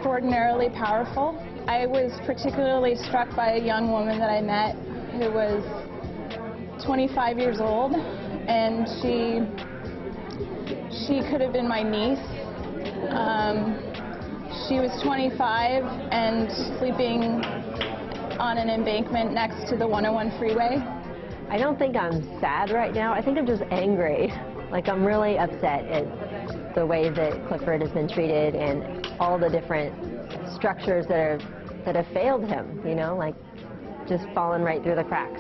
extraordinarily powerful. I was particularly struck by a young woman that I met who was 25 years old, and she could have been my niece. She was 25 and sleeping on an embankment next to the 101 freeway. I don't think I'm sad right now. I think I'm just angry. Like, I'm really upset at the way that Clifford has been treated and all the different structures that have failed him, you know, like just fallen right through the cracks.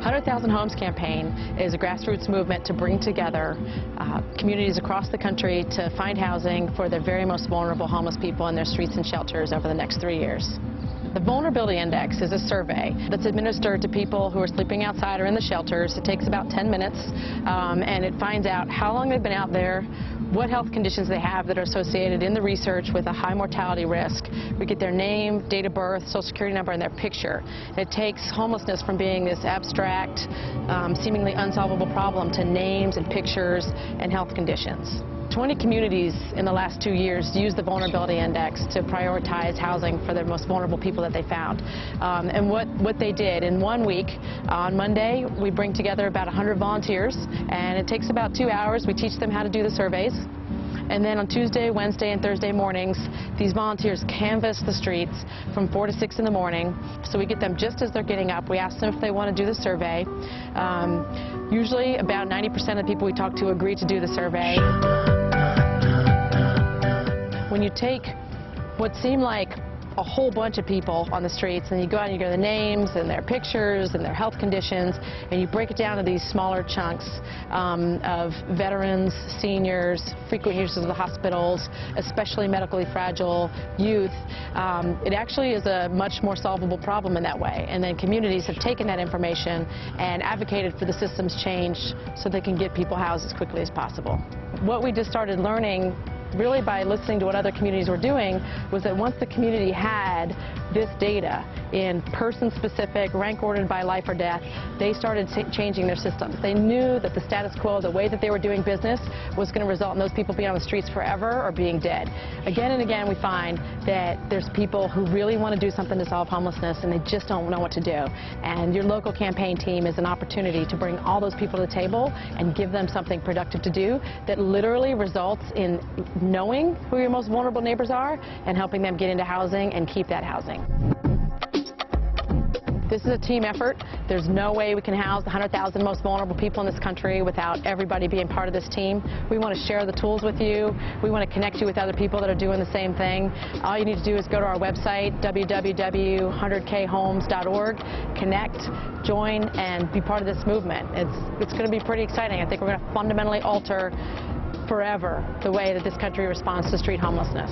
100,000 Homes campaign is a grassroots movement to bring together communities across the country to find housing for the very most vulnerable homeless people in their streets and shelters over the next 3 years. The Vulnerability Index is a survey that's administered to people who are sleeping outside or in the shelters. It takes about 10 minutes, and it finds out how long they've been out there, what health conditions they have that are associated in the research with a high mortality risk. We get their name, date of birth, social security number, and their picture. It takes homelessness from being this abstract, seemingly unsolvable problem to names and pictures and health conditions. 20 communities in the last 2 years used the Vulnerability Index to prioritize housing for the most vulnerable people that they found. And what they did in 1 week, on Monday, we bring together about 100 volunteers, and it takes about 2 hours. We teach them how to do the surveys. And then on Tuesday, Wednesday, and Thursday mornings, these volunteers canvass the streets from 4 to 6 in the morning. So we get them just as they're getting up. We ask them if they want to do the survey. Usually about 90% of the people we talk to agree to do the survey. When you take what seem like a whole bunch of people on the streets and you go out and you get their names and their pictures and their health conditions, and you break it down to these smaller chunks of veterans, seniors, frequent users of the hospitals, especially medically fragile youth, it actually is a much more solvable problem in that way. And then communities have taken that information and advocated for the system's change so they can get people housed as quickly as possible. What we just started learning, really by listening to what other communities were doing, was that once the community had this data in person-specific, rank-ordered by life or death, they started changing their systems. They knew that the status quo, the way that they were doing business, was going to result in those people being on the streets forever or being dead. Again and again, we find that there's people who really want to do something to solve homelessness, and they just don't know what to do. And your local campaign team is an opportunity to bring all those people to the table and give them something productive to do that literally results in knowing who your most vulnerable neighbors are and helping them get into housing and keep that housing. This is a team effort. There's no way we can house the 100,000 most vulnerable people in this country without everybody being part of this team. We want to share the tools with you. We want to connect you with other people that are doing the same thing. All you need to do is go to our website, www.100khomes.org, connect, join, and be part of this movement. It's going to be pretty exciting. I think we're going to fundamentally alter forever the way that this country responds to street homelessness.